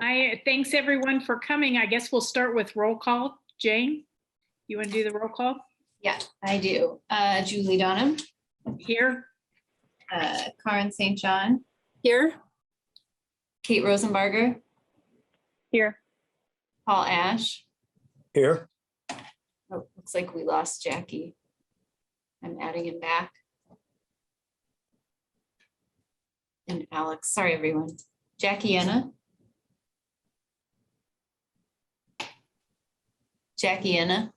Thanks everyone for coming. I guess we'll start with roll call. Jane, you want to do the roll call? Yeah, I do. Julie Donham. Here. Karen St. John. Here. Kate Rosenbarger. Here. Paul Ash. Here. Oh, looks like we lost Jackie. I'm adding him back. And Alex, sorry everyone. Jackie Anna. Jackie Anna,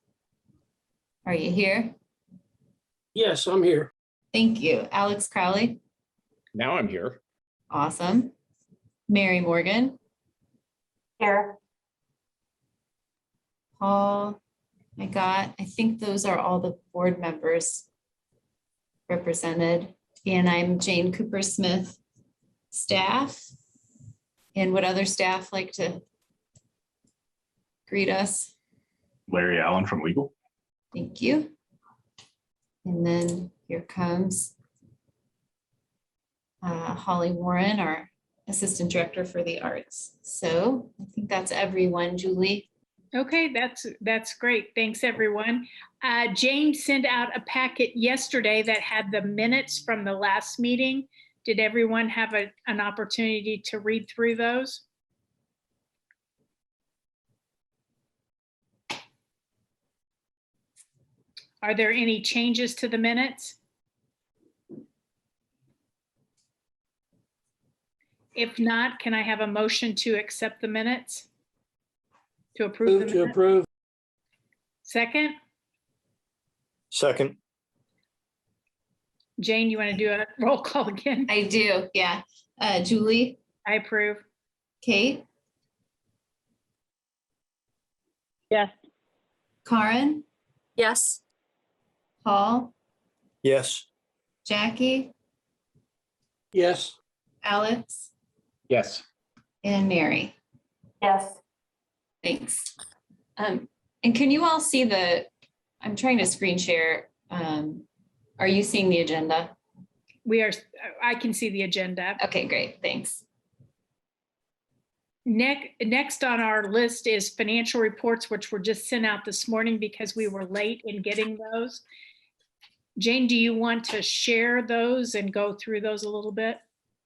are you here? Yes, I'm here. Thank you. Alex Crowley. Now I'm here. Awesome. Mary Morgan. Here. Paul, I think those are all the board members represented. And I'm Jane Cooper Smith, staff. And would other staff like to greet us? Larry Allen from Legal. Thank you. And then here comes Holly Warren, our Assistant Director for the Arts. So I think that's everyone, Julie. Okay, that's great. Thanks everyone. Jane sent out a packet yesterday that had the minutes from the last meeting. Did everyone have an opportunity to read through those? Are there any changes to the minutes? If not, can I have a motion to accept the minutes? To approve the minutes? To approve. Second? Second. Jane, you want to do a roll call again? I do, yeah. Julie, I approve. Kate, Yes. Karen, Yes. Paul, Yes. Jackie, Yes. Alex, Yes. and Mary. Yes. Thanks. And can you all see I'm trying to screen share. Are you seeing the agenda? I can see the agenda. Okay, great, thanks. Next on our list is financial reports, which were just sent out this morning because we were late in getting those. Jane, do you want to share those and go through those a little bit?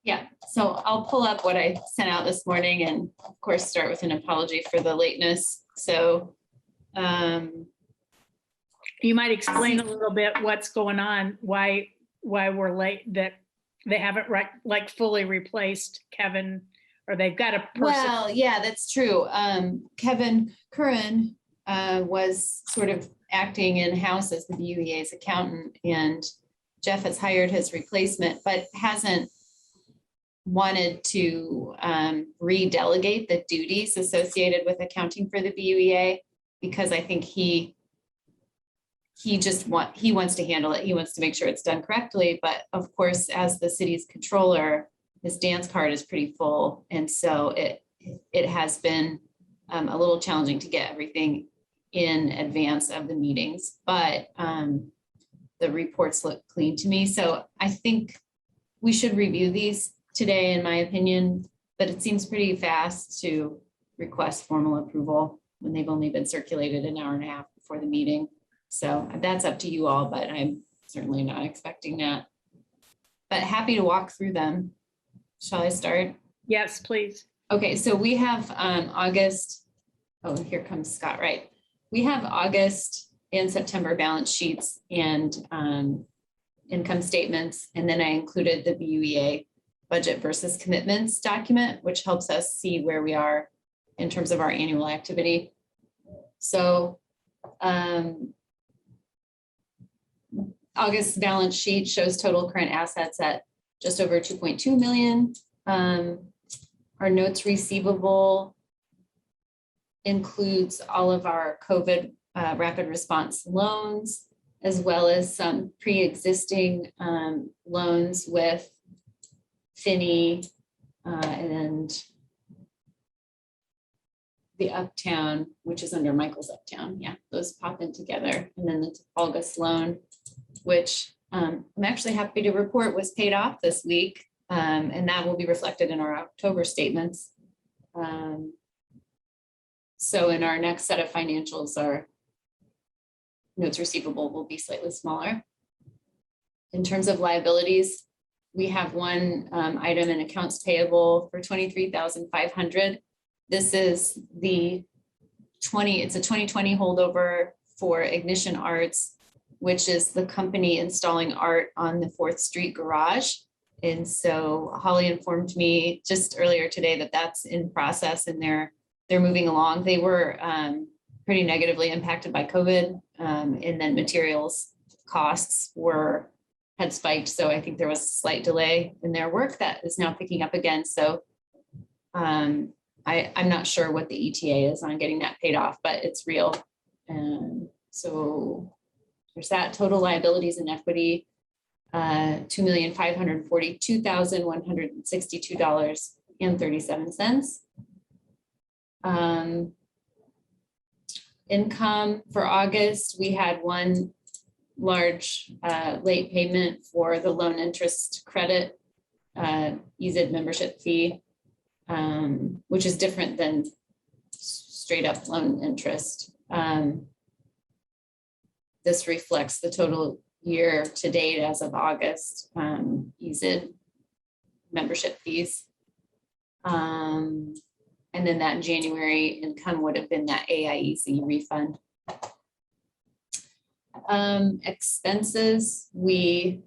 Yeah, so I'll pull up what I sent out this morning and of course start with an apology for the lateness. So you might explain a little bit what's going on, why we're late, that they haven't fully replaced Kevin, or they've got a person. Well, yeah, that's true. Kevin Curran was sort of acting in-house as the BUEA's accountant, and Jeff has hired his replacement, but hasn't wanted to redelegate the duties associated with accounting for the BUEA, because I think he wants to handle it. He wants to make sure it's done correctly. But of course, as the city's controller, his dance card is pretty full. And so it has been a little challenging to get everything in advance of the meetings, but the reports look clean to me. So I think we should review these today, in my opinion, but it seems pretty fast to request formal approval when they've only been circulated an hour and a half before the meeting. So that's up to you all, but I'm certainly not expecting that. But happy to walk through them. Shall I start? Yes, please. Okay, so we have August. Oh, here comes Scott, right? We have August and September balance sheets and income statements. And then I included the BUEA budget versus commitments document, which helps us see where we are in terms of our annual activity. So August balance sheet shows total current assets at just over 2.2 million. Our notes receivable includes all of our COVID rapid response loans, as well as some pre-existing loans with Finney and the Uptown, which is under Michael's Uptown. Yeah, those pop in together. And then the August loan, which I'm actually happy to report was paid off this week. And that will be reflected in our October statements. So in our next set of financials, our notes receivable will be slightly smaller. In terms of liabilities, we have one item in accounts payable for $23,500. This is it's a 2020 holdover for Ignition Arts, which is the company installing art on the 4th Street garage. And so Holly informed me just earlier today that that's in process and they're moving along. They were pretty negatively impacted by COVID, and then materials costs had spiked. So I think there was a slight delay in their work that is now picking up again. So I'm not sure what the ETA is on getting that paid off, but it's real. And so there's that. Total liabilities and equity, $2,542,162.37. Income for August, we had one large late payment for the loan interest credit, EZ membership fee, which is different than straight up loan interest. This reflects the total year to date as of August, EZ membership fees. And then that January income would have been that AIEC refund. Expenses, we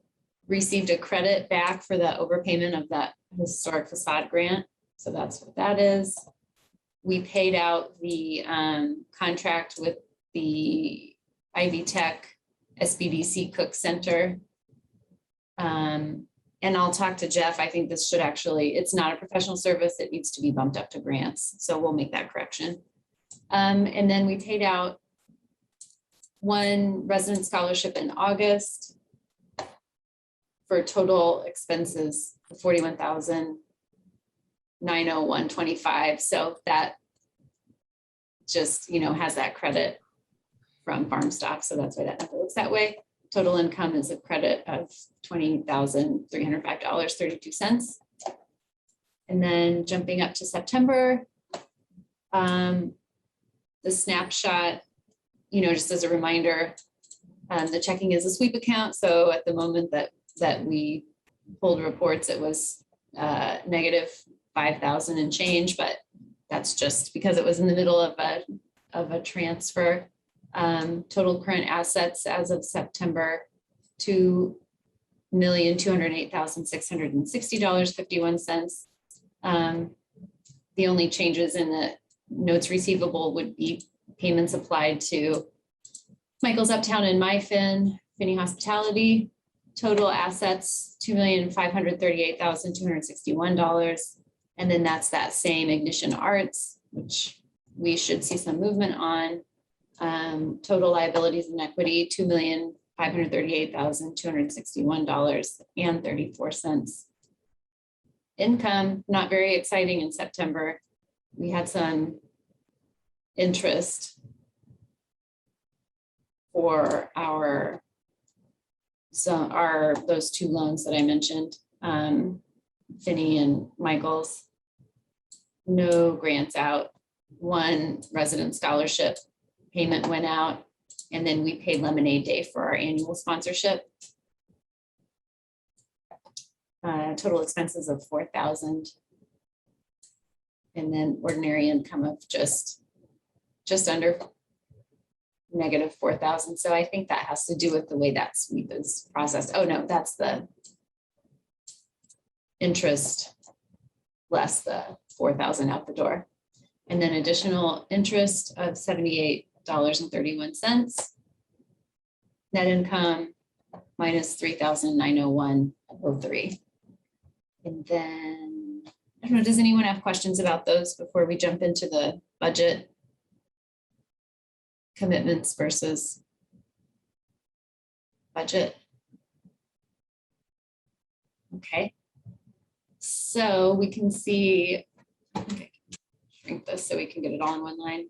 received a credit back for the overpayment of that historic facade grant. So that's what that is. We paid out the contract with the Ivy Tech SBDC Cook Center. And I'll talk to Jeff. I think this should actually, it's not a professional service. It needs to be bumped up to grants. So we'll make that correction. And then we paid out one resident scholarship in August for total expenses of $41,901.25. So that just, has that credit from farm stock. So that's why that number looks that way. Total income is a credit of $20,305.32. And then jumping up to September, the snapshot, just as a reminder, the checking is a sweep account. So at the moment that we pulled reports, it was negative 5,000 and change, but that's just because it was in the middle of a transfer. Total current assets as of September, $2,208,660.51. The only changes in the notes receivable would be payments applied to Michael's Uptown and MyFin, Finney Hospitality. Total assets, $2,538,261. And then that's that same Ignition Arts, which we should see some movement on. Total liabilities and equity, $2,538,261.34. Income, not very exciting in September. We had some interest for those two loans that I mentioned, Finney and Michael's. No grants out. One resident scholarship payment went out, and then we paid Lemonade Day for our annual sponsorship. Total expenses of $4,000, and then ordinary income of just under negative $4,000. So I think that has to do with the way that sweep is processed. Oh no, that's the interest less the $4,000 out the door, and then additional interest of $78.31. Net income minus $3,901.03. And then, I don't know, does anyone have questions about those before we jump into the budget commitments versus budget? Okay. So we can see, okay, shrink this so we can get it all in one line.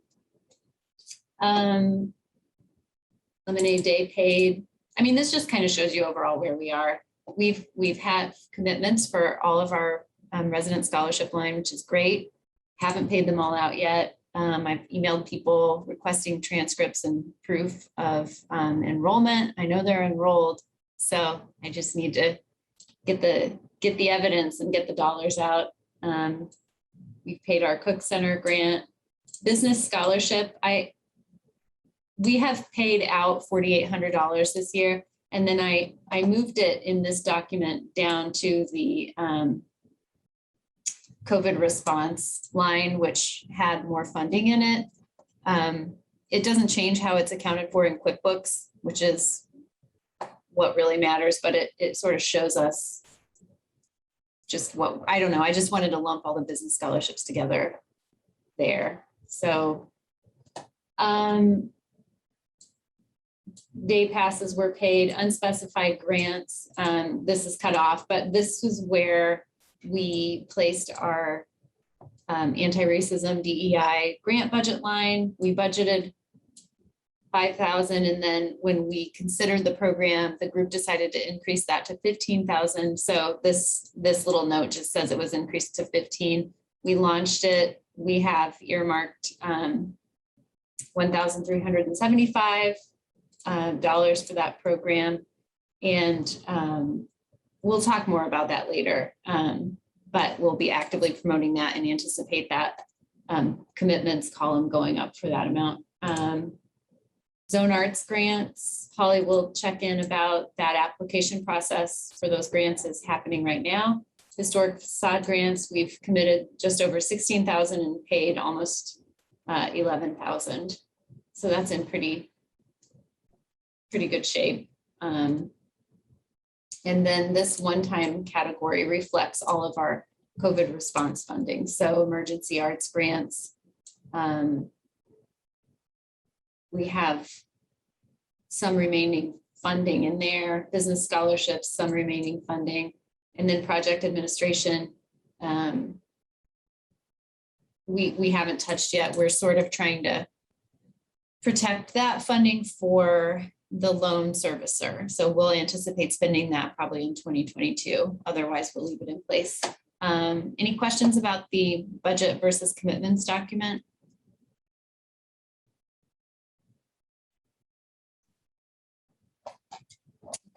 Lemonade Day paid. I mean, this just kind of shows you overall where we are. We've had commitments for all of our resident scholarship line, which is great. Haven't paid them all out yet. I've emailed people requesting transcripts and proof of enrollment. I know they're enrolled, so I just need to get the evidence and get the dollars out. We've paid our Cook Center grant, business scholarship. We have paid out $4,800 this year, and then I moved it in this document down to the COVID response line, which had more funding in it. It doesn't change how it's accounted for in QuickBooks, which is what really matters, but it sort of shows us just what, I don't know. I just wanted to lump all the business scholarships together there. So day passes were paid, unspecified grants. This is cut off, but this is where we placed our anti-racism DEI grant budget line. We budgeted 5,000, and then when we considered the program, the group decided to increase that to 15,000. So this little note just says it was increased to 15. We launched it. We have earmarked $1,375 for that program, and we'll talk more about that later, but we'll be actively promoting that and anticipate that commitments column going up for that amount. Zone Arts grants, Holly will check in about that application process for those grants is happening right now. Historic facade grants, we've committed just over 16,000 and paid almost 11,000. So that's in pretty good shape. And then this one-time category reflects all of our COVID response funding. So emergency arts grants. We have some remaining funding in there, business scholarships, some remaining funding, and then project administration. We haven't touched yet. We're sort of trying to protect that funding for the loan servicer. So we'll anticipate spending that probably in 2022. Otherwise, we'll leave it in place. Any questions about the budget versus commitments document?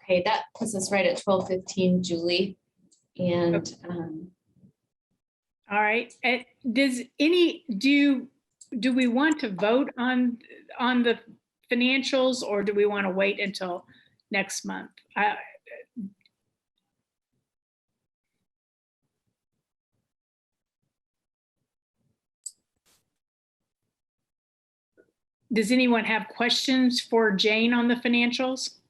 Okay, that puts us right at 12:15, Julie. And All right. Do we want to vote on the financials, or do we want to wait until next month? Does anyone have questions for Jane on the financials?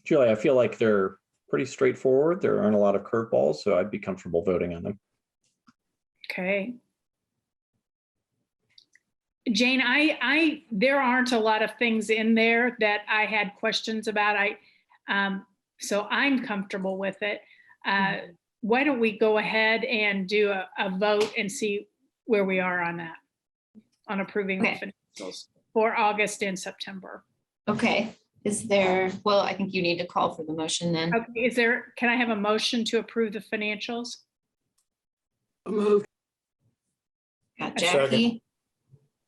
Julie, I feel like they're pretty straightforward. There aren't a lot of curveballs, so I'd be comfortable voting on them. Okay. Jane, there aren't a lot of things in there that I had questions about. So I'm comfortable with it. Why don't we go ahead and do a vote and see where we are on that, on approving the financials for August and September. okay, is there, well, I think you need to call for the motion then. Okay, can I have a motion to approve the financials? Moved. Got Jackie.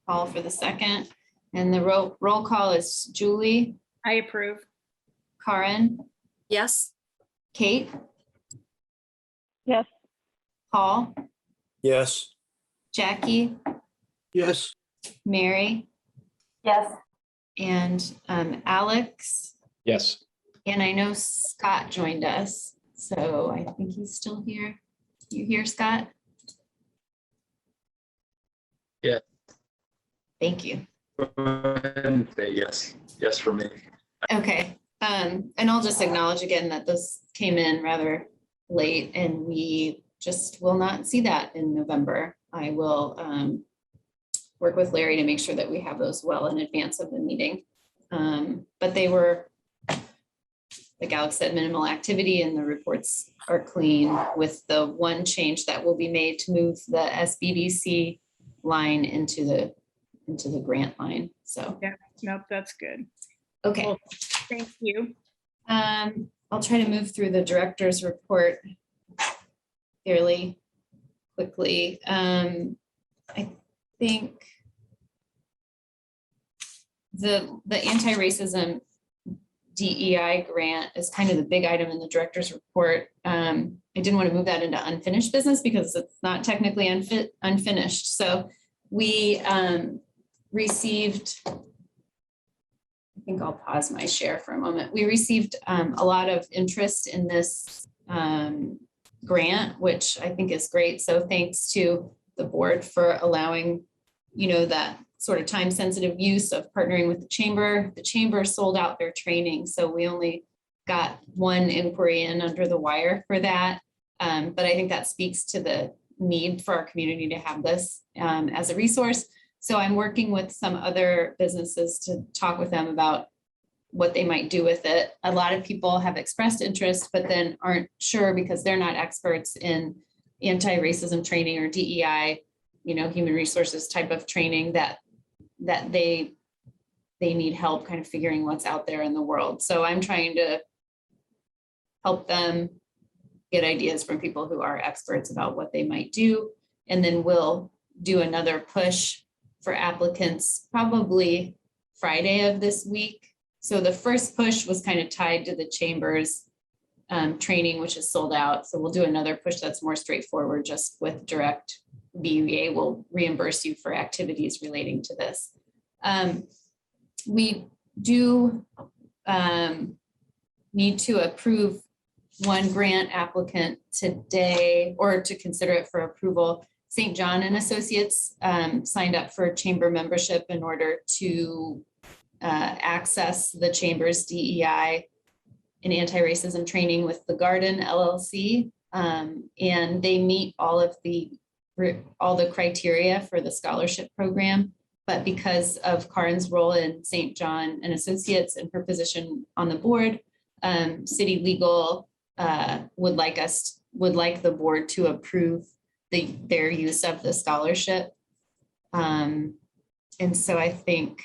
Call for the second. And the roll call is Julie, I approve. Karen, Yes. Kate, Yes. Paul, Yes. Jackie, Yes. Mary, Yes. and Alex. Yes. And I know Scott joined us, so I think he's still here. You here, Scott? Yeah. Thank you. And say yes, yes for me. Okay, and I'll just acknowledge again that this came in rather late and we just will not see that in November. I will work with Larry to make sure that we have those well in advance of the meeting. But they were, like Alex said, minimal activity and the reports are clean with the one change that will be made to move the SBDC line into the grant line. So, Yeah, nope, that's good. okay. Well, thank you. I'll try to move through the director's report fairly quickly. I think the anti-racism DEI grant is kind of the big item in the director's report. I didn't want to move that into unfinished business because it's not technically unfinished. So we received, I think I'll pause my share for a moment. We received a lot of interest in this grant, which I think is great. So thanks to the board for allowing, that sort of time sensitive use of partnering with the chamber. The chamber sold out their training. So we only got one inquiry in under the wire for that. But I think that speaks to the need for our community to have this as a resource. So I'm working with some other businesses to talk with them about what they might do with it. A lot of people have expressed interest, but then aren't sure because they're not experts in anti-racism training or DEI, human resources type of training that they need help kind of figuring what's out there in the world. So I'm trying to help them get ideas from people who are experts about what they might do. And then we'll do another push for applicants probably Friday of this week. So the first push was kind of tied to the chamber's training, which is sold out. So we'll do another push that's more straightforward, just with direct BUA will reimburse you for activities relating to this. We do need to approve one grant applicant today, or to consider it for approval. St. John and Associates signed up for chamber membership in order to access the chamber's DEI and anti-racism training with the Garden LLC. And they meet all the criteria for the scholarship program. But because of Karin's role in St. John and Associates and her position on the board, city legal would like the board to approve their use of the scholarship. And so I think,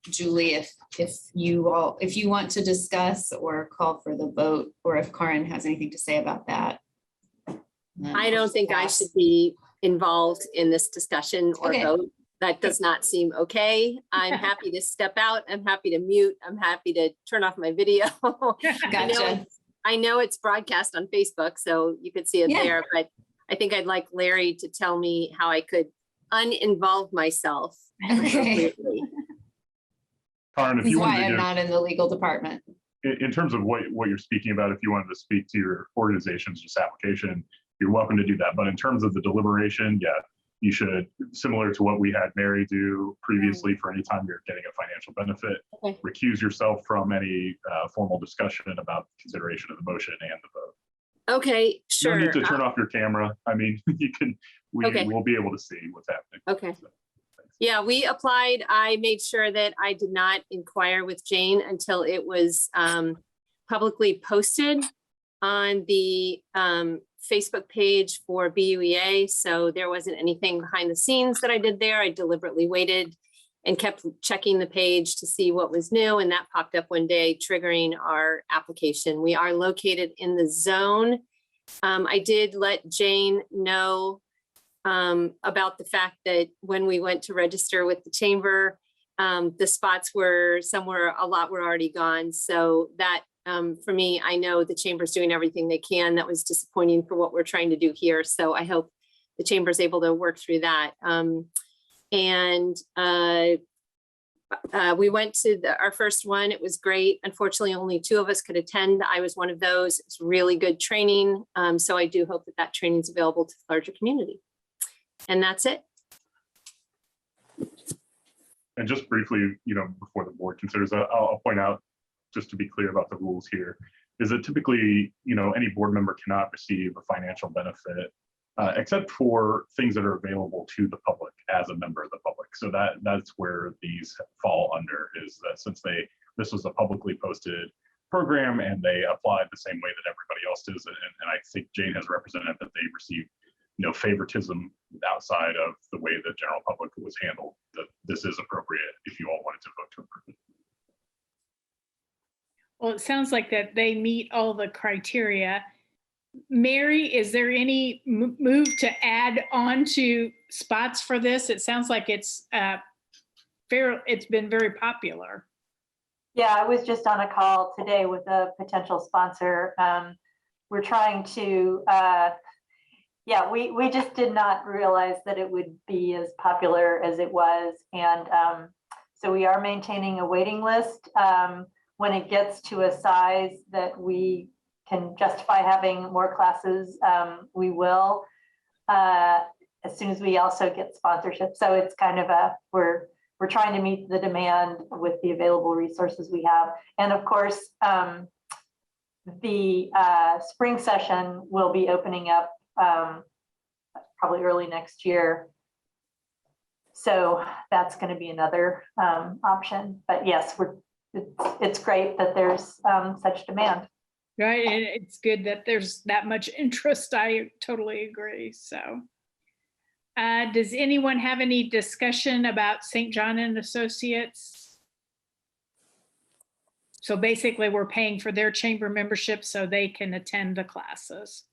Julie, if you want to discuss or call for the vote, or if Karin has anything to say about that. I don't think I should be involved in this discussion or Okay. vote. That does not seem okay. I'm happy to step out. I'm happy to mute. I'm happy to turn off my video. Gotcha. I know it's broadcast on Facebook, so you could see it Yeah. there, but I think I'd like Larry to tell me how I could uninvolve myself Okay. appropriately. Karin, if This is you why wanted to I'm give, not in the legal department. in terms of what you're speaking about, if you wanted to speak to your organization's just application, you're welcome to do that. But in terms of the deliberation, yeah, you should, similar to what we had Mary do previously, for any time you're getting a financial benefit, Okay. recuse yourself from any formal discussion about consideration of the motion and the vote. Okay, sure. No need to turn off your camera. I mean, Okay. we'll be able to see what's happening. Okay. So, thanks. Yeah, we applied. I made sure that I did not inquire with Jane until it was publicly posted on the Facebook page for BUEA. So there wasn't anything behind the scenes that I did there. I deliberately waited and kept checking the page to see what was new. And that popped up one day, triggering our application. We are located in the zone. I did let Jane know about the fact that when we went to register with the chamber, the spots were somewhere, a lot were already gone. So that for me, I know the chamber's doing everything they can. That was disappointing for what we're trying to do here. So I hope the chamber's able to work through that. We went to our first one. It was great. Unfortunately, only 2 of us could attend. I was one of those. It's really good training. So I do hope that that training is available to the larger community. And that's it. And just briefly, before the board considers that, I'll point out, just to be clear about the rules here, is that typically, any board member cannot receive a financial benefit except for things that are available to the public as a member of the public. So that's where these fall under, is that since this was a publicly posted program and they applied the same way that everybody else does, and I think Jane has represented that they received no favoritism outside of the way the general public was handled, that this is appropriate if you all wanted to vote to approve it. Well, it sounds like that they meet all the criteria. Mary, is there any move to add on to spots for this? It sounds like it's been very popular. Yeah, I was just on a call today with a potential sponsor. We're trying to, yeah, we just did not realize that it would be as popular as it was. And so we are maintaining a waiting list. When it gets to a size that we can justify having more classes, we will, as soon as we also get sponsorship. So it's kind of we're trying to meet the demand with the available resources we have. And of course, the spring session will be opening up probably early next year. So that's going to be another option. But yes, it's great that there's such demand. Right, and it's good that there's that much interest. I totally agree. So, does anyone have any discussion about St. John and Associates? So basically, we're paying for their chamber membership so they can attend the classes.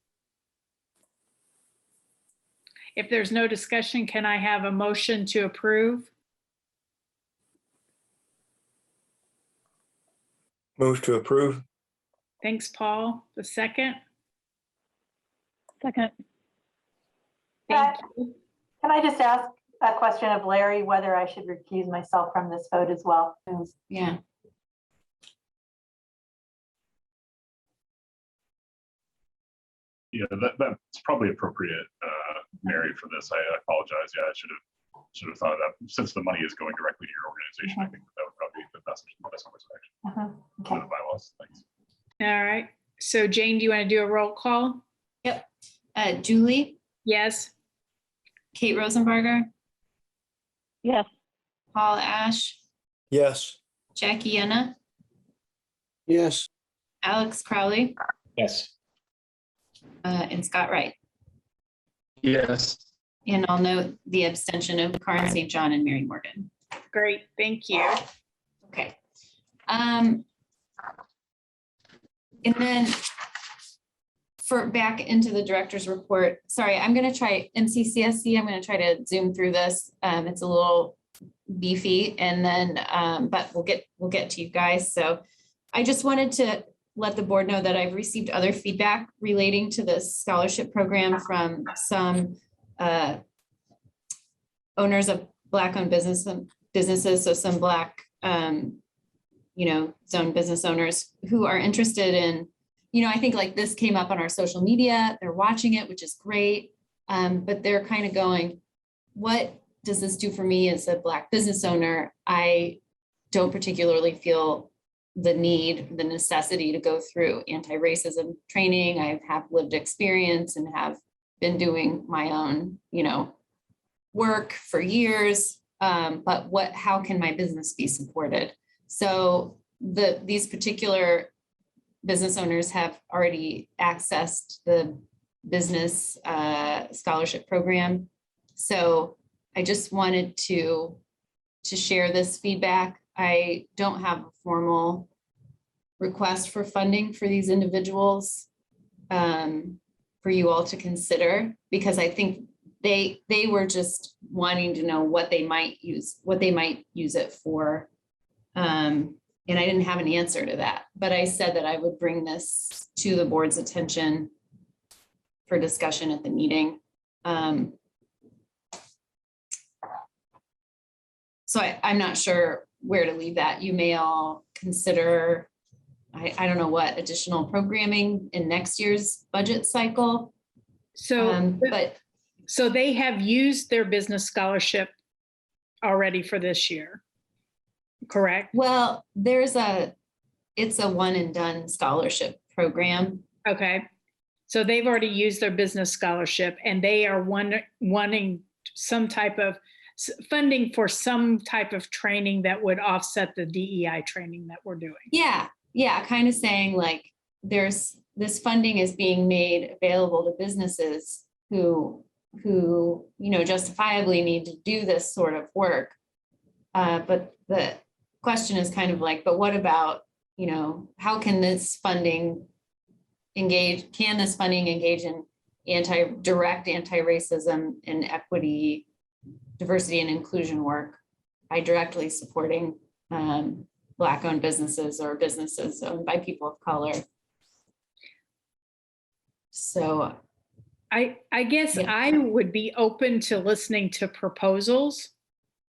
If there's no discussion, can I have a motion to approve? Move to approve. Thanks, Paul. The second? Second. Thank you. Can I just ask a question of Larry, whether I should recuse myself from this vote as well? Yeah. Yeah, that's probably appropriate, Mary, for this. I apologize. Yeah, I should have thought of that. Since the money is going directly to your organization, I think that would probably be the best course of action. Okay. For the bylaws. Thanks. All right. So Jane, do you want to do a roll call? Yep. Julie, Yes. Kate Rosenbarger, Yes. Paul Ash, Yes. Jackie Yenna, Yes. Alex Crowley, Yes. and Scott Wright. Yes. And I'll note the abstention of Karen St. John and Mary Morgan. Great. Thank you. Okay. And then for back into the director's report, sorry, I'm going to try MCCSC. I'm going to try to zoom through this. It's a little beefy, and then, but we'll get to you guys. So I just wanted to let the board know that I've received other feedback relating to this scholarship program from some owners of Black-owned businesses. So some Black, zone business owners who are interested in, I think like this came up on our social media, they're watching it, which is great. But they're kind of going, what does this do for me as a Black business owner? I don't particularly feel the necessity to go through anti-racism training. I have lived experience and have been doing my own, work for years. But how can my business be supported? So these particular business owners have already accessed the business scholarship program. So I just wanted to share this feedback. I don't have a formal request for funding for these individuals for you all to consider, because I think they were just wanting to know what they might use it for. And I didn't have an answer to that, but I said that I would bring this to the board's attention for discussion at the meeting. So I'm not sure where to leave that. You may all consider, I don't know what additional programming in next year's budget cycle. So, But so they have used their business scholarship already for this year, correct? well, it's a one and done scholarship program. Okay. So they've already used their business scholarship and they are wanting some type of funding for some type of training that would offset the DEI training that we're doing. Yeah, kind of saying like this funding is being made available to businesses who justifiably need to do this sort of work. But the question is kind of like, but what about, how can this funding can this funding engage in direct anti-racism and equity, diversity and inclusion work by directly supporting Black-owned businesses or businesses owned by people of color? So I guess Yeah. I would be open to listening to proposals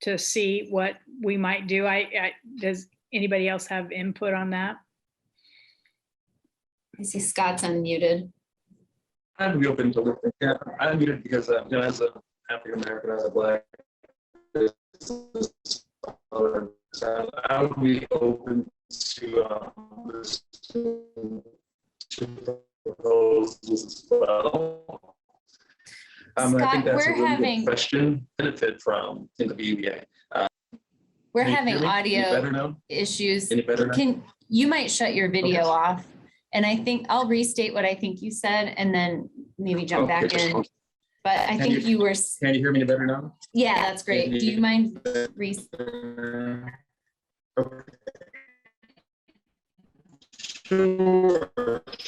to see what we might do. Does anybody else have input on that? I see Scott's unmuted. I'd be open to looking. Yeah, I'm muted because as a African American, as a Black, I would be open to this to proposals as well. I Scott, think that's we're a really having- good question. Benefit from in the BUA. We're Can you having hear me? Any audio better now? issues. Any better now? You might shut your video Okay. off. And I think I'll restate what I think you said and then maybe jump back Okay. in. But I Can think you were, Can you hear me any better now? yeah, that's great. Do you mind Okay.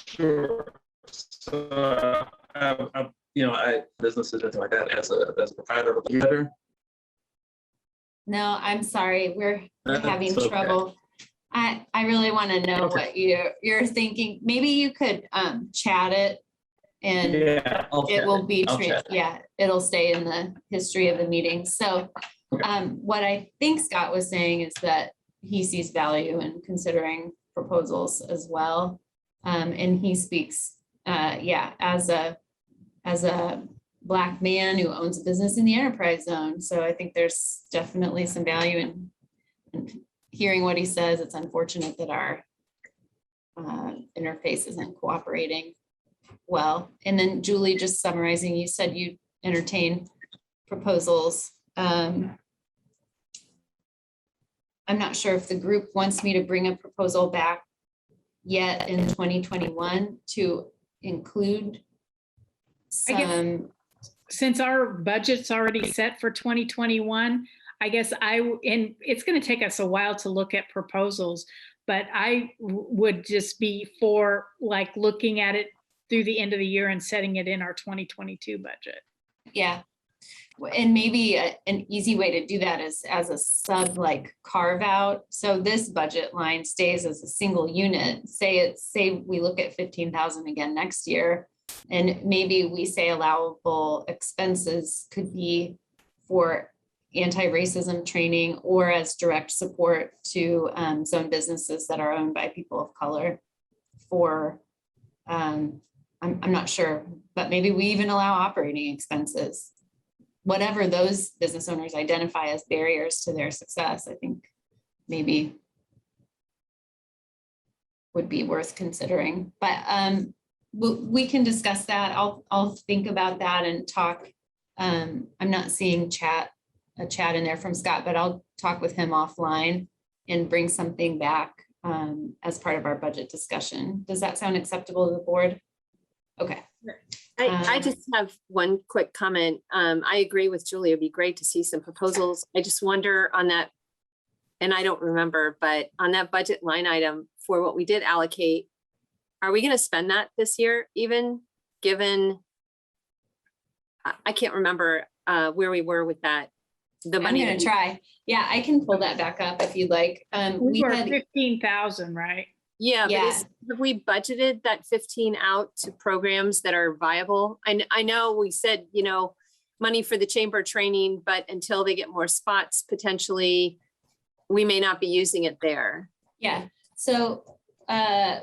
Sure. So, businesses and like that as a proprietor of a theater. No, I'm sorry. We're having That's okay. trouble. I really want to know Okay. what you're thinking. Maybe you could chat it and Yeah. it will be, I'll chat. yeah, it'll stay in the history of the meeting. So what I think Scott was saying is that he sees value in considering proposals as well. And he speaks, as a Black man who owns a business in the enterprise zone. So I think there's definitely some value in hearing what he says. It's unfortunate that our interface isn't cooperating well. And then Julie, just summarizing, you said you entertain proposals. I'm not sure if the group wants me to bring a proposal back yet in 2021 to include I guess- some. Since our budget's already set for 2021, I guess and it's going to take us a while to look at proposals, but I would just be for like looking at it through the end of the year and setting it in our 2022 budget. Yeah. And maybe an easy way to do that is as a sub like carve out. So this budget line stays as a single unit. Say we look at 15,000 again next year. And maybe we say allowable expenses could be for anti-racism training or as direct support to zone businesses that are owned by people of color for, I'm not sure, but maybe we even allow operating expenses. Whatever those business owners identify as barriers to their success, I think maybe would be worth considering. But we can discuss that. I'll think about that and talk. I'm not seeing a chat in there from Scott, but I'll talk with him offline and bring something back as part of our budget discussion. Does that sound acceptable to the board? Okay. I just have one quick comment. I agree with Julie. It'd be great to see some proposals. I just wonder on that, and I don't remember, but on that budget line item for what we did allocate, are we going to spend that this year, even given, I can't remember where we were with that. The I'm money. going that to we- try. Yeah, I can pull that back up if you'd like. We were had 15,000, right? Yeah, but Yeah. have we budgeted that 15 out to programs that are viable? I know we said, money for the chamber training, but until they get more spots, potentially, we may not be using it there. Yeah, so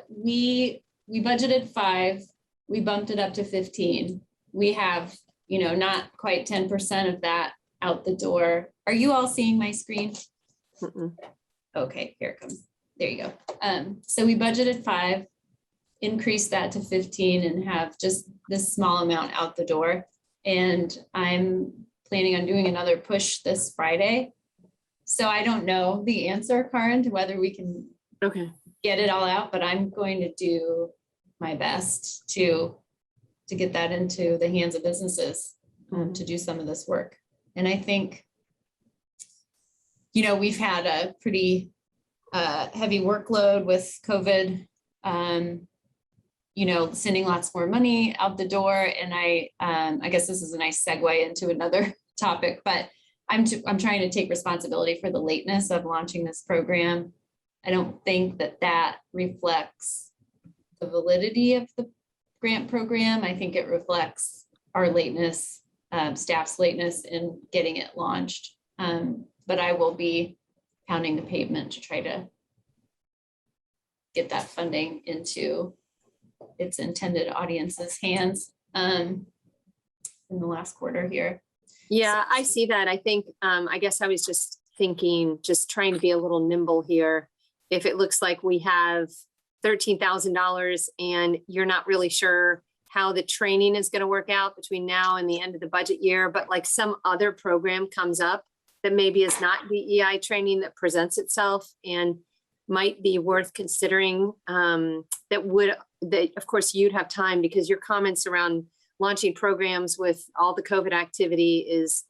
we budgeted 5, we bumped it up to 15. We have, not quite 10% of that out the door. Are you all seeing my screen? Mm-mm. Okay, here it comes. There you go. So we budgeted 5, increased that to 15 and have just this small amount out the door. And I'm planning on doing another push this Friday. So I don't know the answer, Karin, to whether we can Okay. get it all out, but I'm going to do my best to get that into the hands of businesses to do some of this work. And I think, we've had a pretty heavy workload with COVID. sending lots more money out the door. And I guess this is a nice segue into another topic, but I'm trying to take responsibility for the lateness of launching this program. I don't think that reflects the validity of the grant program. I think it reflects our lateness, staff's lateness in getting it launched. But I will be pounding the pavement to try to get that funding into its intended audience's hands in the last quarter here. Yeah, I see that. I think, I guess I was just thinking, just trying to be a little nimble here. If it looks like we have $13,000 and you're not really sure how the training is going to work out between now and the end of the budget year, but like some other program comes up that maybe is not DEI training that presents itself and might be worth considering, that of course you'd have time, because your comments around launching programs with all the COVID activity is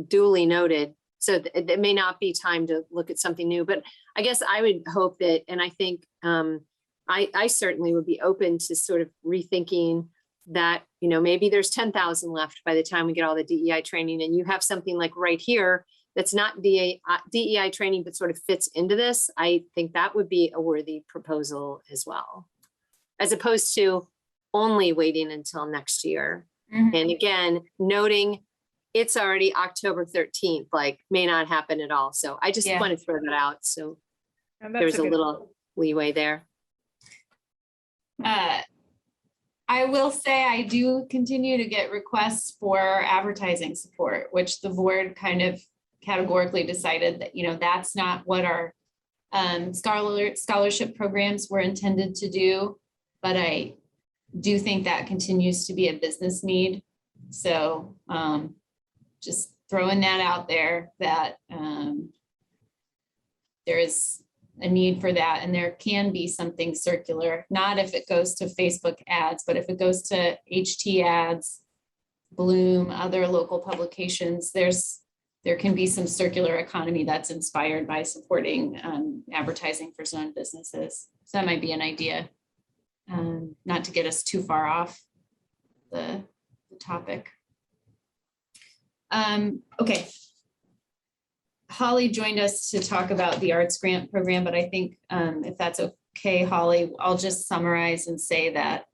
duly noted. So it may not be time to look at something new, but I guess I would hope that, and I think I certainly would be open to sort of rethinking that, maybe there's 10,000 left by the time we get all the DEI training, and you have something like right here that's not DEI training, but sort of fits into this. I think that would be a worthy proposal as well, as opposed to only waiting until next year. Mhm. And again, noting it's already October 13th, like may not happen at all. So I just Yeah. want to throw that out. So And that's there's a good- little leeway there. I will say I do continue to get requests for advertising support, which the board kind of categorically decided that, that's not what our scholarship programs were intended to do. But I do think that continues to be a business need. So just throwing that out there, that there is a need for that. And there can be something circular, not if it goes to Facebook ads, but if it goes to HT ads, Bloom, other local publications, there can be some circular economy that's inspired by supporting advertising for zone businesses. So that might be an idea, not to get us too far off the topic. Okay. Holly joined us to talk about the arts grant program, but I think if that's okay, Holly, I'll just summarize and say that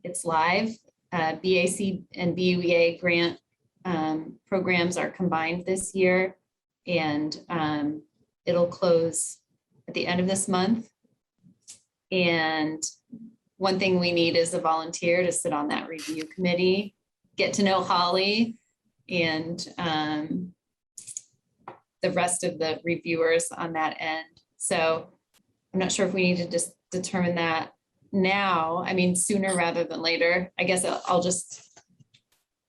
it's live. BAC and BUEA grant programs are combined this year, and it'll close at the end of this month. And one thing we need is a volunteer to sit on that review committee, get to know Holly and the rest of the reviewers on that end. So I'm not sure if we need to just determine that now. I mean, sooner rather than later. I guess I'll just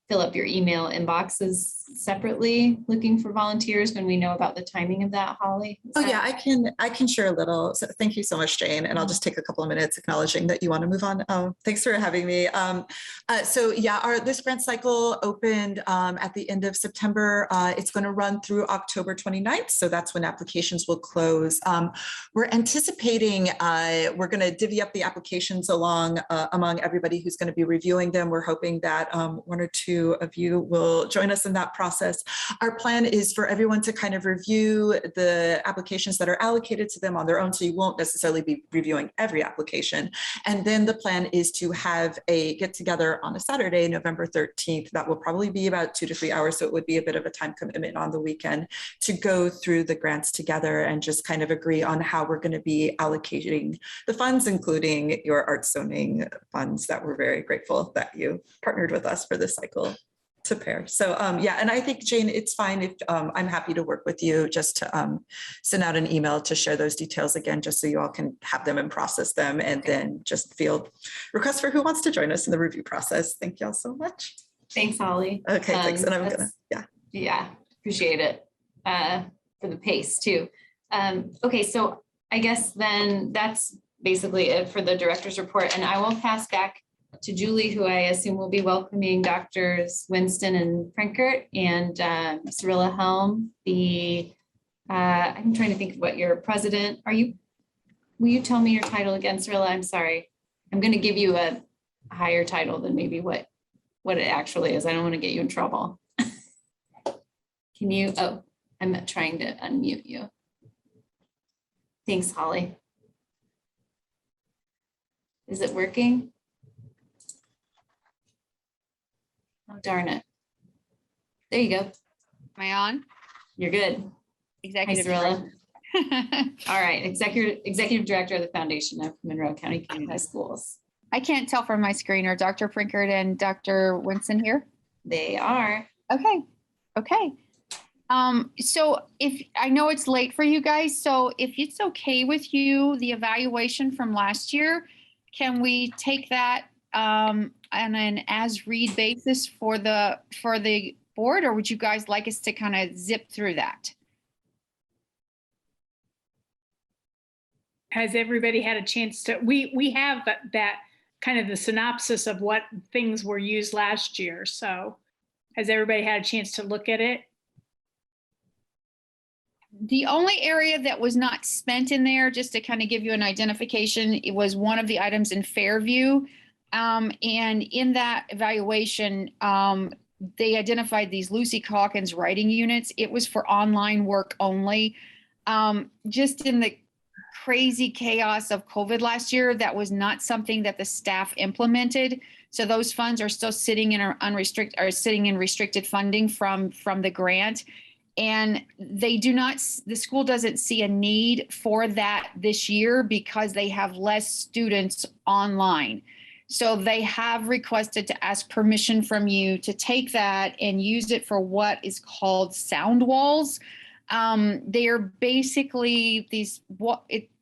fill up your email inboxes separately, looking for volunteers when we know about the timing of that, Holly. Oh yeah, I can share a little. So thank you so much, Jane. And I'll just take a couple of minutes acknowledging that you want to move on. Thanks for having me. So yeah, this grant cycle opened at the end of September. It's going to run through October 29th. So that's when applications will close. We're anticipating we're going to divvy up the applications among everybody who's going to be reviewing them. We're hoping that one or two of you will join us in that process. Our plan is for everyone to kind of review the applications that are allocated to them on their own, so you won't necessarily be reviewing every application. And then the plan is to have a get together on a Saturday, November 13th. That will probably be about 2 to 3 hours, so it would be a bit of a time commitment on the weekend to go through the grants together and just kind of agree on how we're going to be allocating the funds, including your arts zoning funds that we're very grateful that you partnered with us for this cycle to pair. So yeah, and I think, Jane, it's fine if I'm happy to work with you just to send out an email to share those details again, just so you all can have them and process them, and then just field requests for who wants to join us in the review process. Thank you all so much. Thanks, Holly. Okay, thanks. And I'm gonna, yeah. Yeah, appreciate it for the pace too. Okay, so I guess then that's basically it for the director's report, and I will pass back to Julie, who I assume will be welcoming Drs. Winston and Frankert and Cyrilla Helm. I'm trying to think of what your president, will you tell me your title again, Cyrilla? I'm sorry. I'm going to give you a higher title than maybe what it actually is. I don't want to get you in trouble. Can you, oh, I'm trying to unmute you. Thanks, Holly. Is it working? Oh, darn it. There you go. Am I on? You're good. Hi, Executive Cirilla. Director. All right, Executive Director of the Foundation of Monroe County Community Schools. I can't tell from my screen. Are Dr. Prinkard and Dr. Winston here? They are. Okay, okay. So if, I know it's late for you guys, so if it's okay with you, the evaluation from last year, can we take that on an as-read basis for the board, or would you guys like us to kind of zip through that? Has everybody had a chance to, we have that kind of the synopsis of what things were used last year. So has everybody had a chance to look at it? The only area that was not spent in there, just to kind of give you an identification, it was one of the items in Fairview. And in that evaluation, they identified these Lucy Calkins writing units. It was for online work only. Just in the crazy chaos of COVID last year, that was not something that the staff implemented. So those funds are still sitting in restricted funding from the grant. And they do not, the school doesn't see a need for that this year because they have less students online. So they have requested to ask permission from you to take that and use it for what is called sound walls. They are basically these,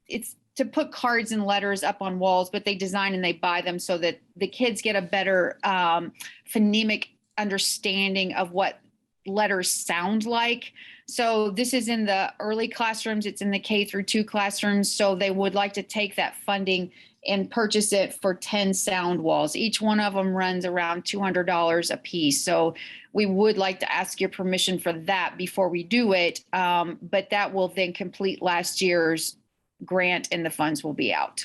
it's to put cards and letters up on walls, but they design and they buy them so that the kids get a better phonemic understanding of what letters sound like. So this is in the early classrooms, it's in the K-2 classrooms. So they would like to take that funding and purchase it for 10 sound walls. Each one of them runs around $200 a piece. So we would like to ask your permission for that before we do it. But that will then complete last year's grant and the funds will be out.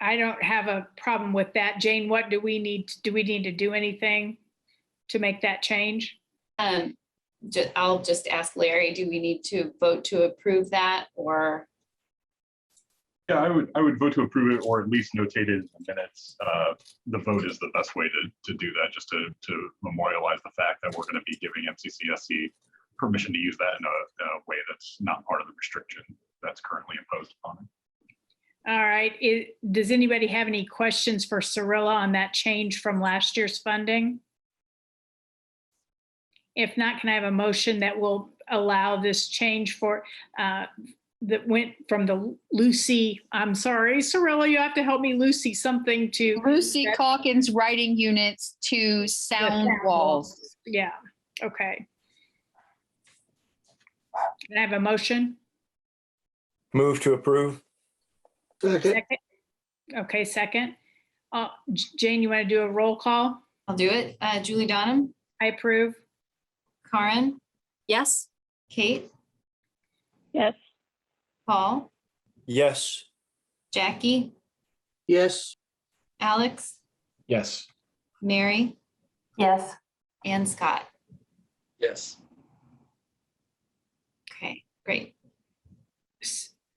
I don't have a problem with that. Jane, what do we need to do anything to make that change? I'll just ask Larry, do we need to vote to approve that or? Yeah, I would vote to approve it, or at least notate it in the minutes. The vote is the best way to do that, just to memorialize the fact that we're going to be giving MCCSC permission to use that in a way that's not part of the restriction that's currently imposed upon it. All right. Does anybody have any questions for Cirilla on that change from last year's funding? If not, can I have a motion that will allow this change for that went from the Lucy, I'm sorry, Cirilla, you have to help me, Lucy, something to Lucy Calkins writing units to sound walls. Yeah, okay. Can I have a motion? Move to approve. Second. Okay, second. Jane, you want to do a roll call? I'll do it. Julie Donham, I approve. Karen, Yes. Kate, Yes. Paul, Yes. Jackie, Yes. Alex, Yes. Mary, Yes. and Scott. Yes. Okay, great.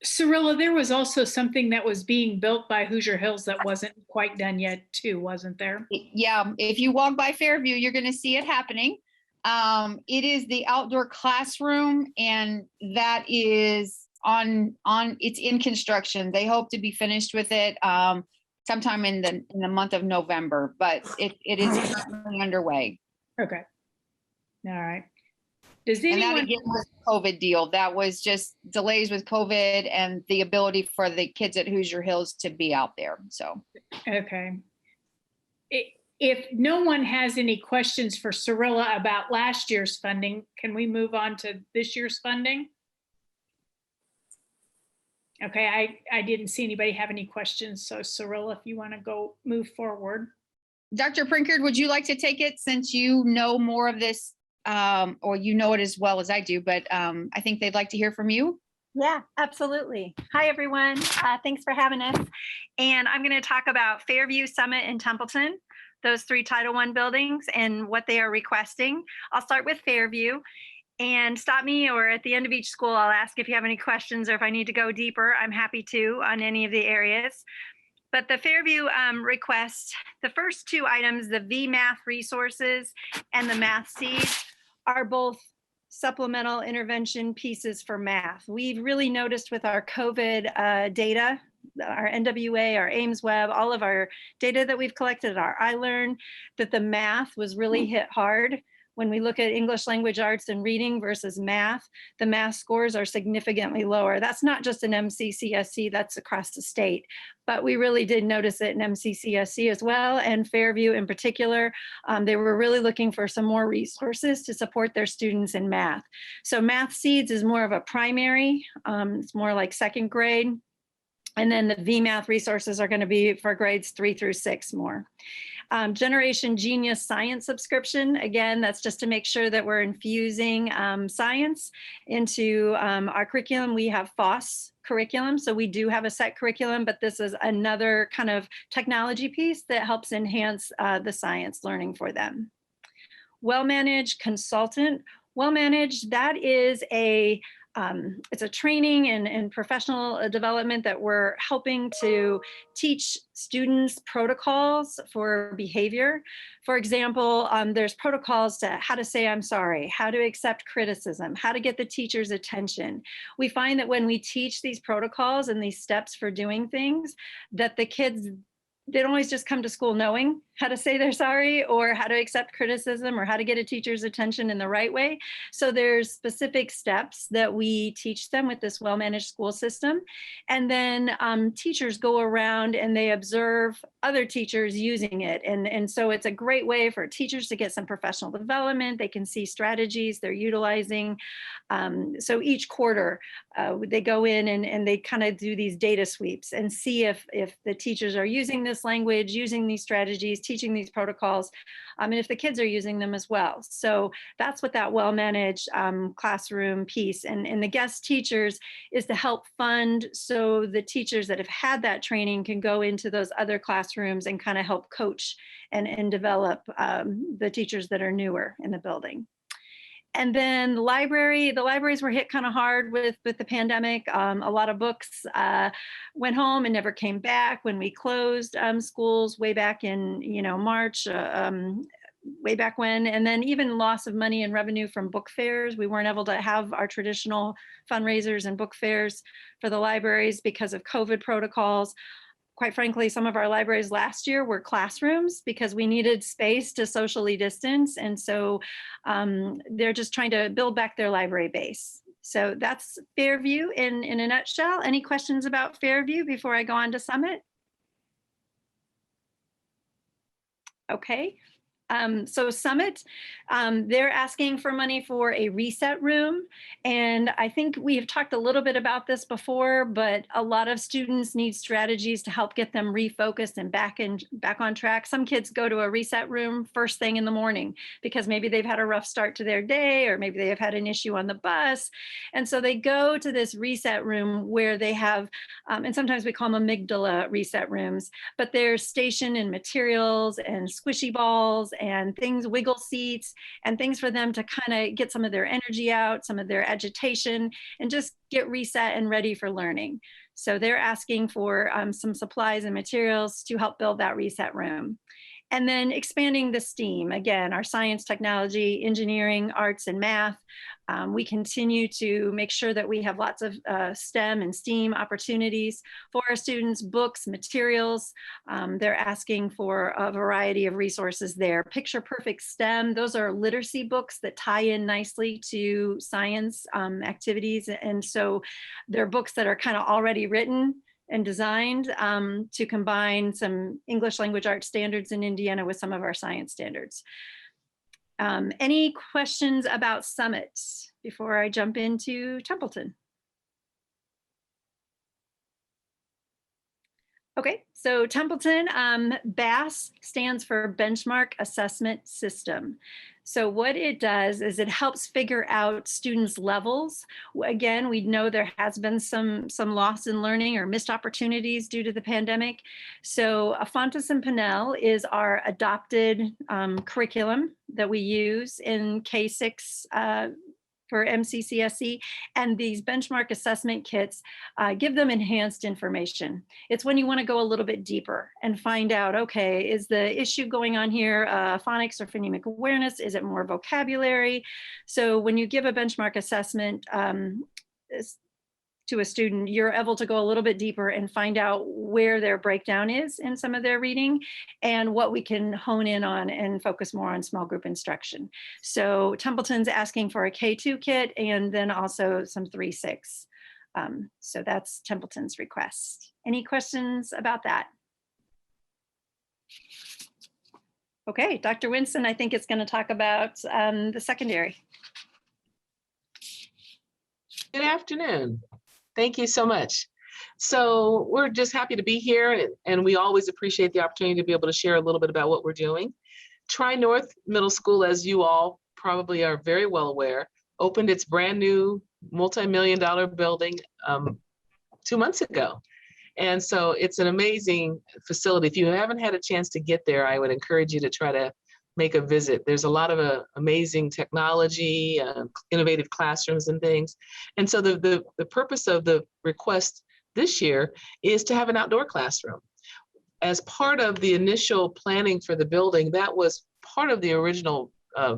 Cirilla, there was also something that was being built by Hoosier Hills that wasn't quite done yet too, wasn't there? Yeah, if you walk by Fairview, you're going to see it happening. It is the outdoor classroom, and that is it's in construction. They hope to be finished with it sometime in the month of November, but it is currently underway. Okay. All right. Does And that anyone, again was a COVID deal. That was just delays with COVID and the ability for the kids at Hoosier Hills to be out there. So. okay. If no one has any questions for Cirilla about last year's funding, can we move on to this year's funding? Okay, I didn't see anybody have any questions. So Cirilla, if you want to move forward. Dr. Prinkard, would you like to take it since you know more of this, or you know it as well as I do, but I think they'd like to hear from you. Yeah, absolutely. Hi, everyone. Thanks for having us. And I'm going to talk about Fairview, Summit, and Templeton, those 3 Title I buildings and what they are requesting. I'll start with Fairview and stop me, or at the end of each school, I'll ask if you have any questions or if I need to go deeper. I'm happy to on any of the areas. But the Fairview request, the first 2 items, the VMath resources and the math seeds, are both supplemental intervention pieces for math. We've really noticed with our COVID data, our NWA, our Ames Web, all of our data that we've collected, our iLearn, that the math was really hit hard. When we look at English language arts and reading versus math, the math scores are significantly lower. That's not just an MCCSC, that's across the state. But we really did notice it in MCCSC as well, and Fairview in particular. They were really looking for some more resources to support their students in math. So Math Seeds is more of a primary, it's more like 2nd grade. And then the VMath resources are going to be for grades 3 through 6 more. Generation Genius Science subscription, again, that's just to make sure that we're infusing science into our curriculum. We have FOSS curriculum, so we do have a set curriculum, but this is another kind of technology piece that helps enhance the science learning for them. Well-managed consultant. Well-managed, that is it's a training and professional development that we're helping to teach students protocols for behavior. For example, there's protocols to how to say I'm sorry, how to accept criticism, how to get the teacher's attention. We find that when we teach these protocols and these steps for doing things, that the kids, they don't always just come to school knowing how to say they're sorry or how to accept criticism or how to get a teacher's attention in the right way. So there's specific steps that we teach them with this well-managed school system. And then teachers go around and they observe other teachers using it. And so it's a great way for teachers to get some professional development. They can see strategies they're utilizing. So each quarter they go in and they kind of do these data sweeps and see if the teachers are using this language, using these strategies, teaching these protocols, and if the kids are using them as well. So that's what that well-managed classroom piece and the guest teachers is to help fund so the teachers that have had that training can go into those other classrooms and kind of help coach and develop the teachers that are newer in the building. And then the libraries were hit kind of hard with the pandemic. A lot of books went home and never came back when we closed schools way back in March, way back when. And then even loss of money and revenue from book fairs. We weren't able to have our traditional fundraisers and book fairs for the libraries because of COVID protocols. Quite frankly, some of our libraries last year were classrooms because we needed space to socially distance. And so they're just trying to build back their library base. So that's Fairview in a nutshell. Any questions about Fairview before I go on to Summit? Okay. So Summit, they're asking for money for a reset room. And I think we have talked a little bit about this before, but a lot of students need strategies to help get them refocused and back on track. Some kids go to a reset room first thing in the morning because maybe they've had a rough start to their day, or maybe they have had an issue on the bus. And so they go to this reset room where they have, and sometimes we call them amygdala reset rooms, but there's station and materials and squishy balls and things, wiggle seats, and things for them to kind of get some of their energy out, some of their agitation, and just get reset and ready for learning. So they're asking for some supplies and materials to help build that reset room. And then expanding the STEAM, again, our science, technology, engineering, arts, and math. We continue to make sure that we have lots of STEM and STEAM opportunities for our students, books, materials. They're asking for a variety of resources there. Picture Perfect STEM, those are literacy books that tie in nicely to science activities. And so they're books that are kind of already written and designed to combine some English language arts standards in Indiana with some of our science standards. Any questions about Summit before I jump into Templeton? Okay, so Templeton, BAS stands for Benchmark Assessment System. So what it does is it helps figure out students' levels. Again, we know there has been some loss in learning or missed opportunities due to the pandemic. So Fontes and Pinnell is our adopted curriculum that we use in K-6 for MCCSE, and these benchmark assessment kits give them enhanced information. It's when you want to go a little bit deeper and find out, okay, is the issue going on here phonics or phonemic awareness? Is it more vocabulary? So when you give a benchmark assessment to a student, you're able to go a little bit deeper and find out where their breakdown is in some of their reading and what we can hone in on and focus more on small group instruction. So Templeton's asking for a K2 kit and then also some 3-6. So that's Templeton's request. Any questions about that? Okay, Dr. Winston, I think it's going to talk about the secondary. Good afternoon. Thank you so much. So we're just happy to be here, and we always appreciate the opportunity to be able to share a little bit about what we're doing. Tri-North Middle School, as you all probably are very well aware, opened its brand new multi-million-dollar building 2 months ago. And so it's an amazing facility. If you haven't had a chance to get there, I would encourage you to try to make a visit. There's a lot of amazing technology, innovative classrooms and things. And so the purpose of the request this year is to have an outdoor classroom. As part of the initial planning for the building, that was part of the original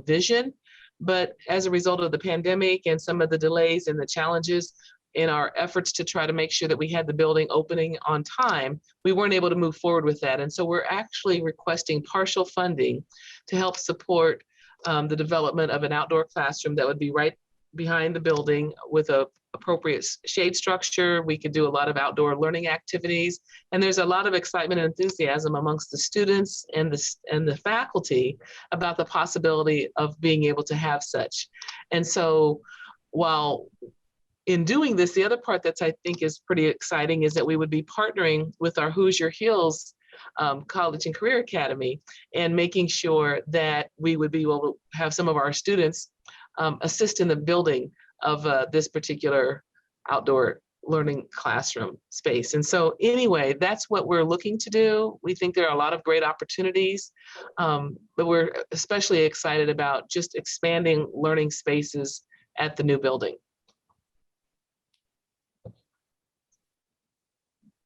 vision. But as a result of the pandemic and some of the delays and the challenges in our efforts to try to make sure that we had the building opening on time, we weren't able to move forward with that. And so we're actually requesting partial funding to help support the development of an outdoor classroom that would be right behind the building with a appropriate shade structure. We could do a lot of outdoor learning activities, and there's a lot of excitement and enthusiasm amongst the students and the faculty about the possibility of being able to have such. And so while in doing this, the other part that's I think is pretty exciting is that we would be partnering with our Hoosier Hills College and Career Academy and making sure that we would be able to have some of our students assist in the building of this particular outdoor learning classroom space. And so anyway, that's what we're looking to do. We think there are a lot of great opportunities, but we're especially excited about just expanding learning spaces at the new building.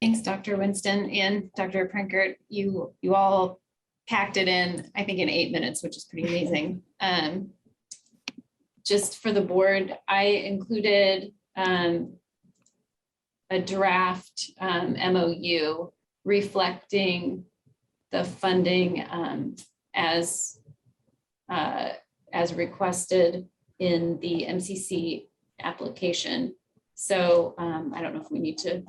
Thanks, Dr. Winston and Dr. Prinkert. You all packed it in, I think, in 8 minutes, which is pretty amazing. Just for the board, I included a draft MOU reflecting the funding as requested in the MCC application. So I don't know if we need to.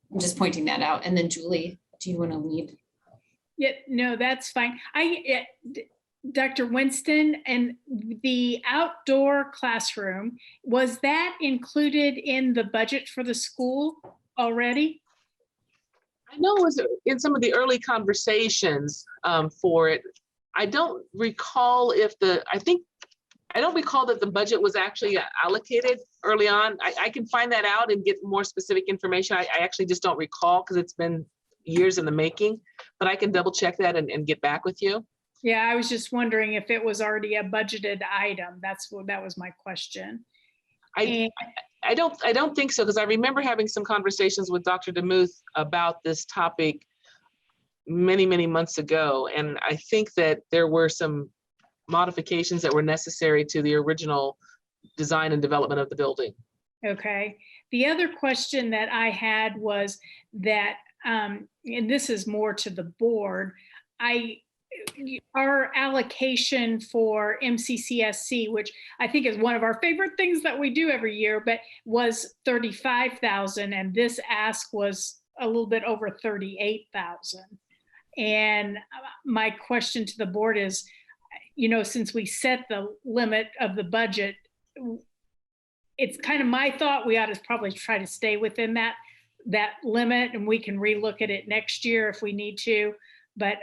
I'm just pointing that out. And then Julie, do you want to lead? Yeah, no, that's fine. Dr. Winston, and the outdoor classroom, was that included in the budget for the school already? I know it was in some of the early conversations for it. I don't recall if I don't recall that the budget was actually allocated early on. I can find that out and get more specific information. I actually just don't recall because it's been years in the making, but I can double check that and get back with you. Yeah, I was just wondering if it was already a budgeted item. That was my question. I don't think so, because I remember having some conversations with Dr. DeMuth about this topic many, many months ago. And I think that there were some modifications that were necessary to the original design and development of the building. Okay. The other question that I had was that, and this is more to the board, our allocation for MCCSC, which I think is one of our favorite things that we do every year, but was 35,000, and this ask was a little bit over 38,000. And my question to the board is, since we set the limit of the budget, it's kind of my thought we ought to probably try to stay within that limit, and we can relook at it next year if we need to. But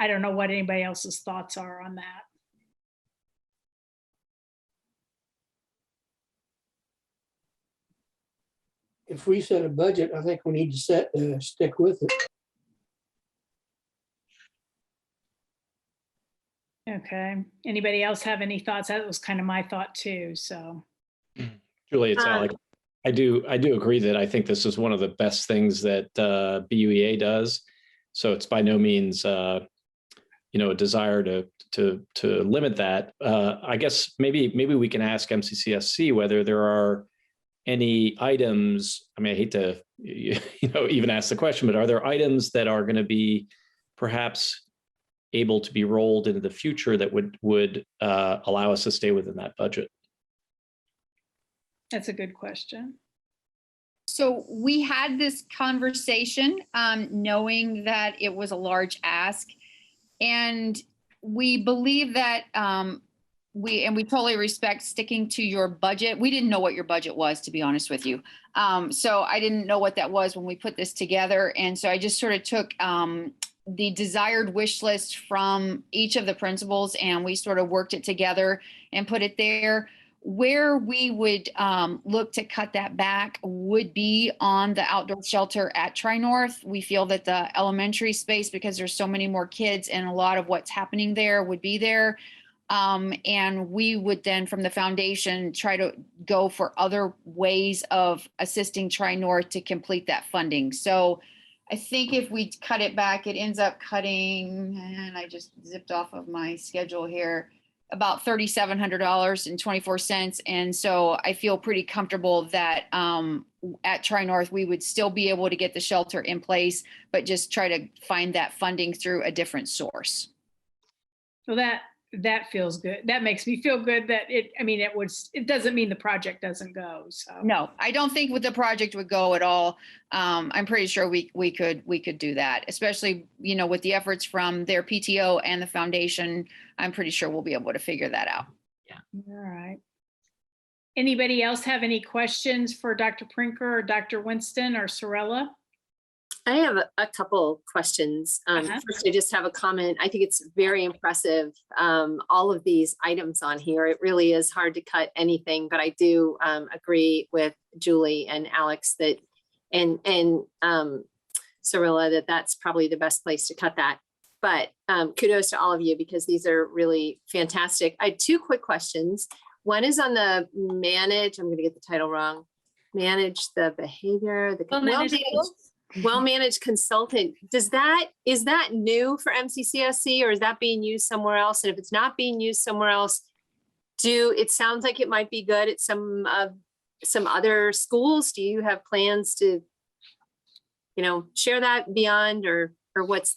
I don't know what anybody else's thoughts are on that. if we set a budget, I think we need to stick with it. Okay. Anybody else have any thoughts? That was kind of my thought too, so. Julie, it's Alex. I do agree that I think this is one of the best things that BUEA does. So it's by no means a desire to limit that. I guess maybe we can ask MCCSC whether there are any items. I mean, I hate to even ask the question, but are there items that are going to be perhaps able to be rolled into the future that would allow us to stay within that budget? That's a good question. So we had this conversation, knowing that it was a large ask, and we believe that we totally respect sticking to your budget. We didn't know what your budget was, to be honest with you. So I didn't know what that was when we put this together, and so I just sort of took the desired wish list from each of the principals, and we sort of worked it together and put it there. Where we would look to cut that back would be on the outdoor shelter at Tri-North. We feel that the elementary space, because there's so many more kids and a lot of what's happening there would be there. And we would then from the foundation try to go for other ways of assisting Tri-North to complete that funding. So I think if we cut it back, it ends up cutting, and I just zipped off of my schedule here, about $3,700.24. And so I feel pretty comfortable that at Tri-North, we would still be able to get the shelter in place, but just try to find that funding through a different source. So that feels good. That makes me feel good that it doesn't mean the project doesn't go. So no, I don't think with the project would go at all. I'm pretty sure we could do that, especially, with the efforts from their PTO and the foundation. I'm pretty sure we'll be able to figure that out. Yeah. All right. Anybody else have any questions for Dr. Prinker or Dr. Winston or Sorella? I have a couple questions. First, I just have a comment. I think it's very impressive, all of these items on here. It really is hard to cut anything, but I do agree with Julie and Alex that, and Sorella, that that's probably the best place to cut that. But kudos to all of you, because these are really fantastic. I had two quick questions. One is on the manage, I'm going to get the title wrong, manage the behavior, the well-managed consultant. Is that new for MCCSC, or is that being used somewhere else? And if it's not being used somewhere else, it sounds like it might be good at some other schools. Do you have plans to, share that beyond, or what's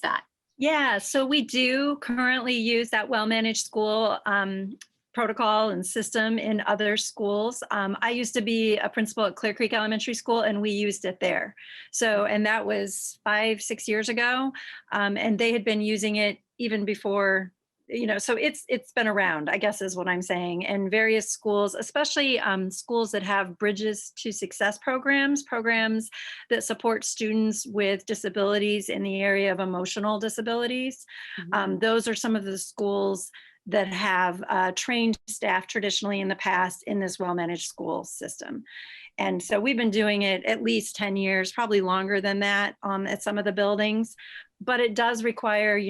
that? Yeah, so we do currently use that well-managed school protocol and system in other schools. I used to be a principal at Clear Creek Elementary School, and we used it there. So, and that was 5-6 years ago. And they had been using it even before, so it's been around, I guess is what I'm saying. And various schools, especially schools that have Bridges to Success programs that support students with disabilities in the area of emotional disabilities. Mm-hmm. Those are some of the schools that have trained staff traditionally in the past in this well-managed school system. And so we've been doing it at least 10 years, probably longer than that at some of the buildings. But it does require,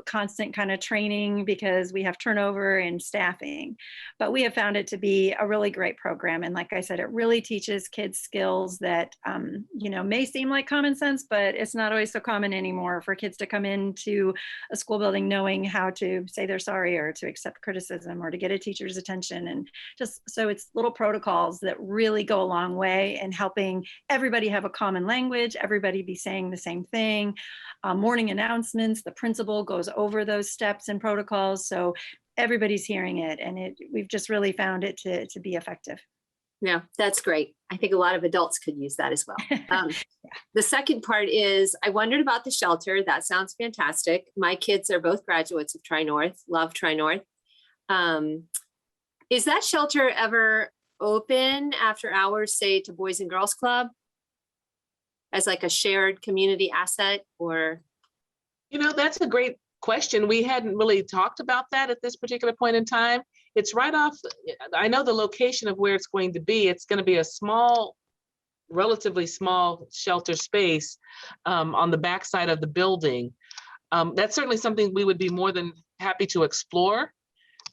constant kind of training because we have turnover and staffing. But we have found it to be a really great program. And like I said, it really teaches kids skills that, may seem like common sense, but it's not always so common anymore for kids to come into a school building knowing how to say they're sorry or to accept criticism or to get a teacher's attention. And just so it's little protocols that really go a long way in helping everybody have a common language, everybody be saying the same thing. Morning announcements, the principal goes over those steps and protocols, so everybody's hearing it, and we've just really found it to be effective. Yeah, that's great. I think a lot of adults could use that as well. The second part is, I wondered about the shelter. That sounds fantastic. My kids are both graduates of Tri-North, love Tri-North. Is that shelter ever open after hours, say to Boys and Girls Club? As like a shared community asset, or? That's a great question. We hadn't really talked about that at this particular point in time. It's right off, I know the location of where it's going to be. It's going to be a small relatively small shelter space on the backside of the building. That's certainly something we would be more than happy to explore,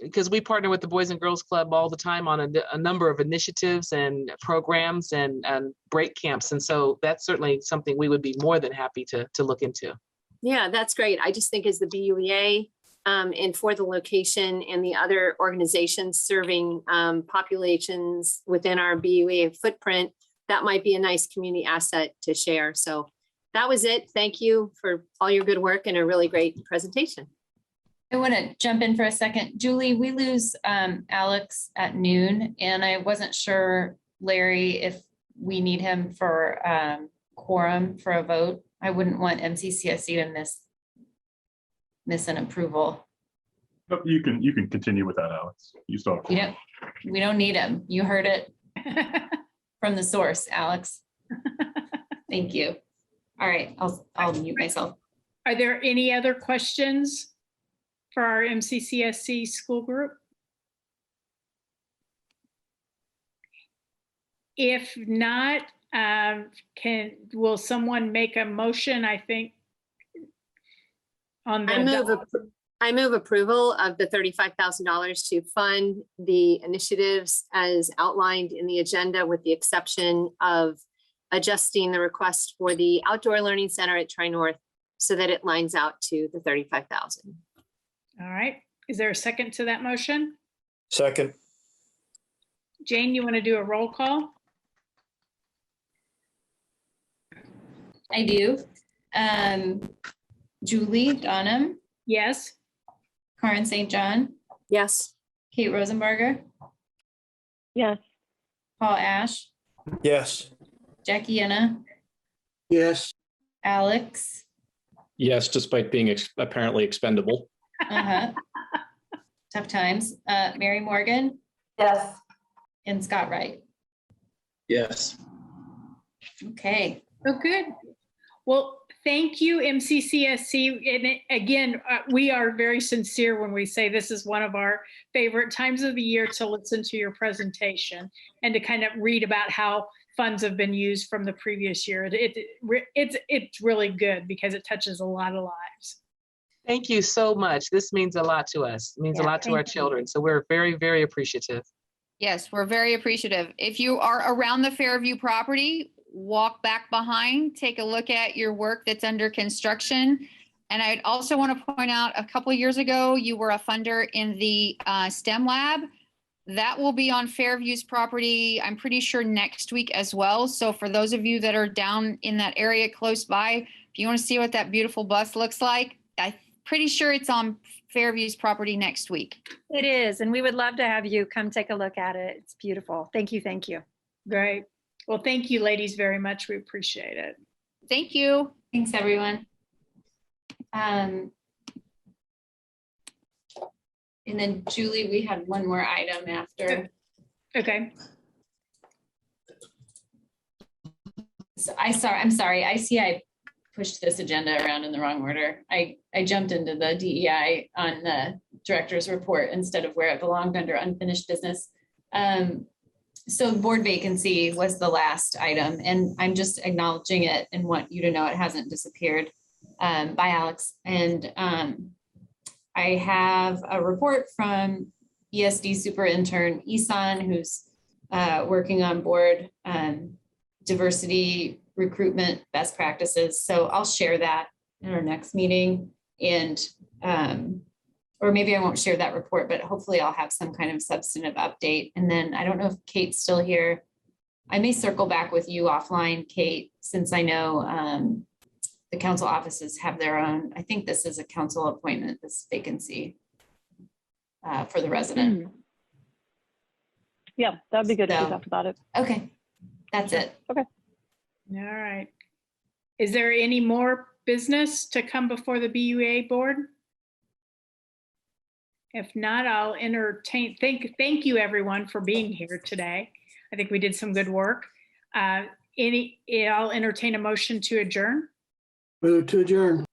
because we partner with the Boys and Girls Club all the time on a number of initiatives and programs and break camps. And so that's certainly something we would be more than happy to look into. Yeah, that's great. I just think as the BUEA and for the location and the other organizations serving populations within our BUEA footprint, that might be a nice community asset to share. So that was it. Thank you for all your good work and a really great presentation. I want to jump in for a second. Julie, we lose Alex at noon, and I wasn't sure, Larry, if we need him for quorum for a vote. I wouldn't want MCCSC to miss an approval. Nope, you can continue with that, Alex. You still have quorum. We don't need him. You heard it from the source, Alex. Thank you. All right, I'll mute myself. Are there any other questions for our MCCSC school group? If not, will someone make a motion, I think, on the... I move approval of the $35,000 to fund the initiatives as outlined in the agenda, with the exception of adjusting the request for the outdoor learning center at Tri-North so that it lines out to the $35,000. All right. Is there a second to that motion? Second. Jane, you want to do a roll call? I do. Julie Donham. Yes. Karen St. John. Yes. Kate Rosenberger. Yes. Paul Ash. Yes. Jackie Yenna. Yes. Alex. Yes, despite being apparently expendable. Tough times. Mary Morgan. Yes. And Scott Wright. Yes. Okay. Oh, good. Well, thank you, MCCSC. And again, we are very sincere when we say this is one of our favorite times of the year to listen to your presentation and to kind of read about how funds have been used from the previous year. It's really good because it touches a lot of lives. Thank you so much. This means a lot to us. It means a lot to our children. So we're very, very appreciative. Yes, we're very appreciative. If you are around the Fairview property, walk back behind, take a look at your work that's under construction. And I'd also want to point out, a couple of years ago, you were a funder in the STEM lab. That will be on Fairview's property, I'm pretty sure next week as well. So for those of you that are down in that area close by, if you want to see what that beautiful bus looks like, I'm pretty sure it's on Fairview's property next week. It is, and we would love to have you come take a look at it. It's beautiful. Thank you. Thank you. Great. Well, thank you, ladies, very much. We appreciate it. Thank you. Thanks, everyone. And then Julie, we had one more item after. Okay. So I'm sorry. I see I pushed this agenda around in the wrong order. I jumped into the DEI on the director's report instead of where it belonged under unfinished business. So board vacancy was the last item, and I'm just acknowledging it and want you to know it hasn't disappeared. By Alex. And I have a report from ESD super intern Isan, who's working on board diversity recruitment best practices. So I'll share that in our next meeting, and or maybe I won't share that report, but hopefully I'll have some kind of substantive update. And then I don't know if Kate's still here. I may circle back with you offline, Kate, since I know the council offices have their own. I think this is a council appointment, this vacancy for the resident. Yeah, that'd be good if we talked about it. Okay, that's it. Okay. All right. Is there any more business to come before the BUA board? If not, I'll entertain. Thank you, everyone, for being here today. I think we did some good work. I'll entertain a motion to adjourn. Move to adjourn.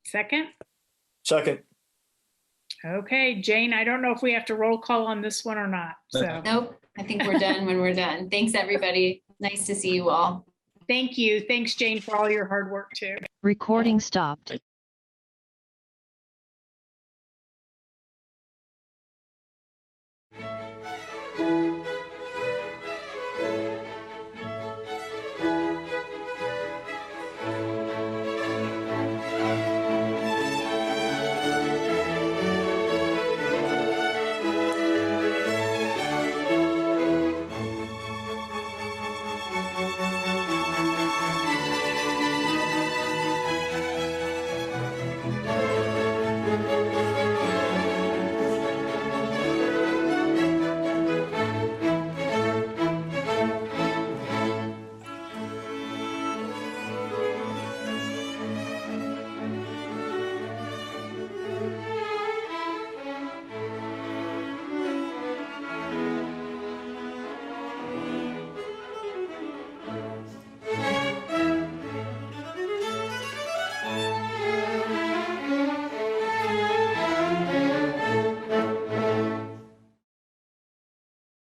Second? Second. Okay, Jane, I don't know if we have to roll call on this one or not. So Nope, I think we're done when we're done. Thanks, everybody. Nice to see you all. Thank you. Thanks, Jane, for all your hard work too. Recording stopped.